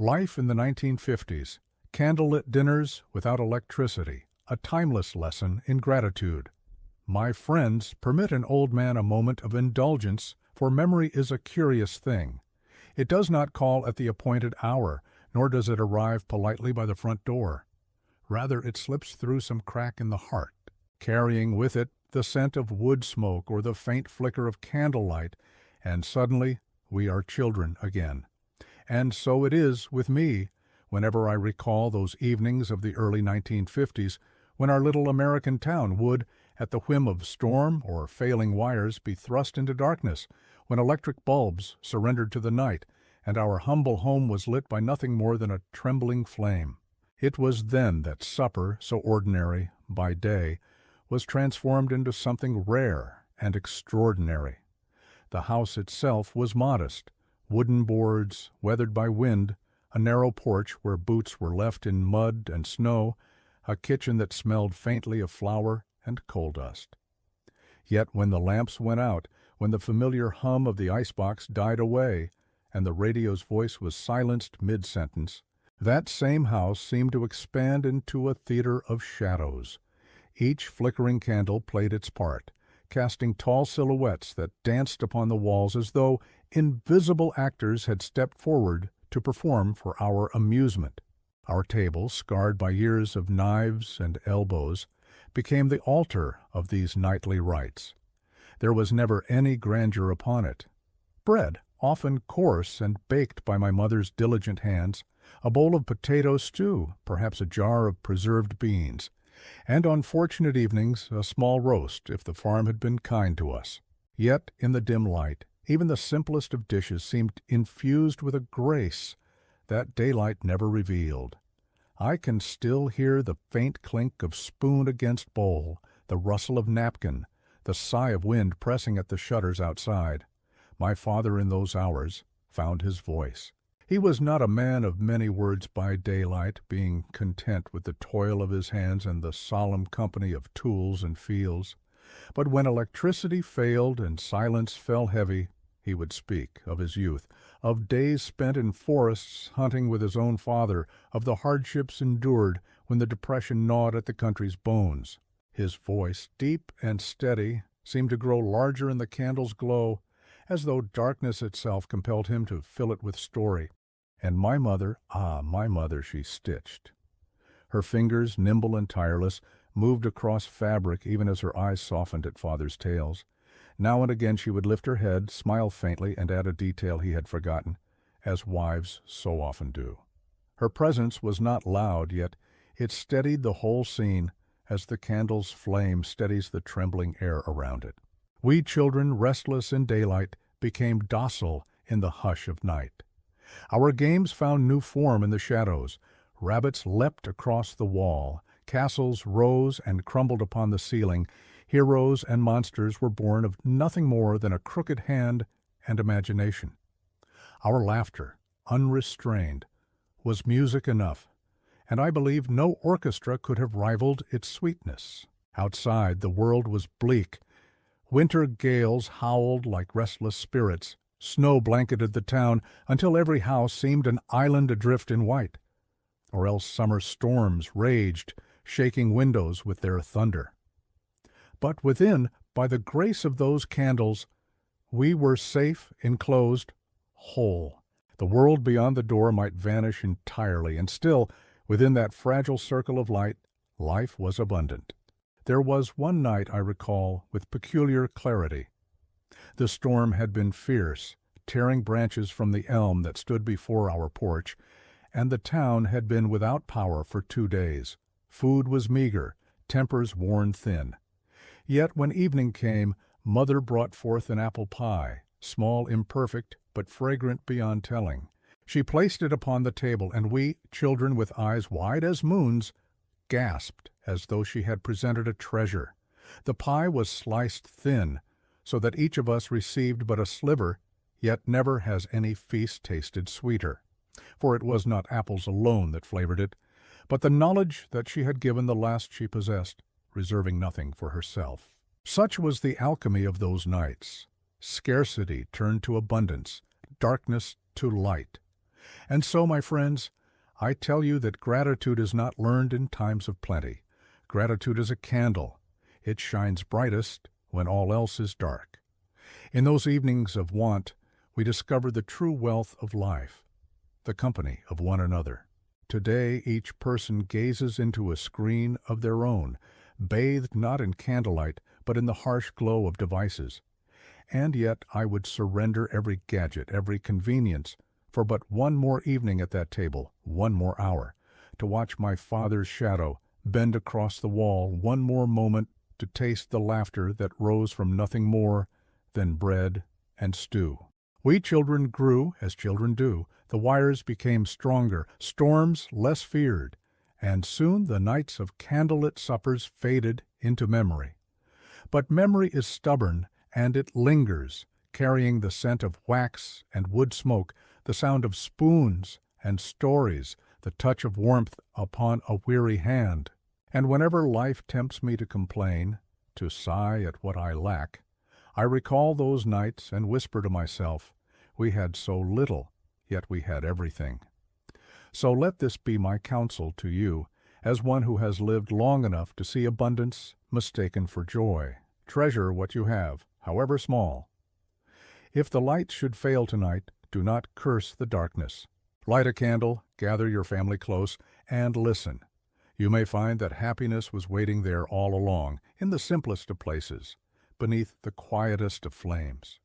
Life in the 1950s. Candlelit dinners without electricity. A timeless lesson in gratitude. My friends, permit an old man a moment of indulgence, for memory is a curious thing. It does not call at the appointed hour, nor does it arrive politely by the front door. Rather, it slips through some crack in the heart, carrying with it the scent of wood smoke or the faint flicker of candlelight, and suddenly we are children again. And so it is with me whenever I recall those evenings of the early 1950s when our little American town would, at the whim of storm or failing wires, be thrust into darkness, when electric bulbs surrendered to the night, and our humble home was lit by nothing more than a trembling flame. It was then that supper, so ordinary by day, was transformed into something rare and extraordinary. The house itself was modest. Wooden boards, weathered by wind, a narrow porch where boots were left in mud and snow, a kitchen that smelled faintly of flour and coal dust. Yet when the lamps went out, when the familiar hum of the icebox died away, and the radio's voice was silenced mid-sentence, that same house seemed to expand into a theater of shadows. Each flickering candle played its part, casting tall silhouettes that danced upon the walls as though invisible actors had stepped forward to perform for our amusement. Our table, scarred by years of knives and elbows, became the altar of these nightly rites. There was never any grandeur upon it. Bread, often coarse and baked by my mother's diligent hands, a bowl of potato stew, perhaps a jar of preserved beans, and on fortunate evenings a small roast if the farm had been kind to us. Yet in the dim light, even the simplest of dishes seemed infused with a grace that daylight never revealed. I can still hear the faint clink of spoon against bowl, the rustle of napkin, the sigh of wind pressing at the shutters outside. My father in those hours found his voice. He was not a man of many words by daylight, being content with the toil of his hands and the solemn company of tools and fields. But when electricity failed and silence fell heavy, he would speak of his youth, of days spent in forests hunting with his own father, of the hardships endured when the depression gnawed at the country's bones. His voice, deep and steady, seemed to grow larger in the candle's glow, as though darkness itself compelled him to fill it with story. And my mother, she stitched. Her fingers, nimble and tireless, moved across fabric even as her eyes softened at father's tales. Now and again she would lift her head, smile faintly, and add a detail he had forgotten, as wives so often do. Her presence was not loud, yet it steadied the whole scene as the candle's flame steadies the trembling air around it. We children, restless in daylight, became docile in the hush of night. Our games found new form in the shadows. Rabbits leapt across the wall. Castles rose and crumbled upon the ceiling. Heroes and monsters were born of nothing more than a crooked hand and imagination. Our laughter, unrestrained, was music enough, and I believe no orchestra could have rivaled its sweetness. Outside, the world was bleak. Winter gales howled like restless spirits. Snow blanketed the town until every house seemed an island adrift in white. Or else summer storms raged, shaking windows with their thunder. But within, by the grace of those candles, we were safe, enclosed, whole. The world beyond the door might vanish entirely, and still, within that fragile circle of light, life was abundant. There was one night, I recall, with peculiar clarity. The storm had been fierce, tearing branches from the elm that stood before our porch, and the town had been without power for 2 days. Food was meager, tempers worn thin. Yet when evening came, Mother brought forth an apple pie, small, imperfect, but fragrant beyond telling. She placed it upon the table, and we, children with eyes wide as moons, gasped as though she had presented a treasure. The pie was sliced thin, so that each of us received but a sliver, yet never has any feast tasted sweeter. For it was not apples alone that flavored it, but the knowledge that she had given the last she possessed, reserving nothing for herself. Such was the alchemy of those nights. Scarcity turned to abundance, darkness to light. And so, my friends, I tell you that gratitude is not learned in times of plenty. Gratitude is a candle. It shines brightest when all else is dark. In those evenings of want, we discover the true wealth of life, the company of one another. Today, each person gazes into a screen of their own, bathed not in candlelight, but in the harsh glow of devices. And yet I would surrender every gadget, every convenience, for but one more evening at that table, one more hour, to watch my father's shadow bend across the wall, one more moment to taste the laughter that rose from nothing more than bread and stew. We children grew, as children do. The wires became stronger, storms less feared, and soon the nights of candlelit suppers faded into memory. But memory is stubborn, and it lingers, carrying the scent of wax and wood smoke, the sound of spoons and stories, the touch of warmth upon a weary hand. And whenever life tempts me to complain, to sigh at what I lack, I recall those nights and whisper to myself, we had so little, yet we had everything. So let this be my counsel to you, as one who has lived long enough to see abundance mistaken for joy. Treasure what you have, however small. If the light should fail tonight, do not curse the darkness. Light a candle, gather your family close, and listen. You may find that happiness was waiting there all along, in the simplest of places, beneath the quietest of flames.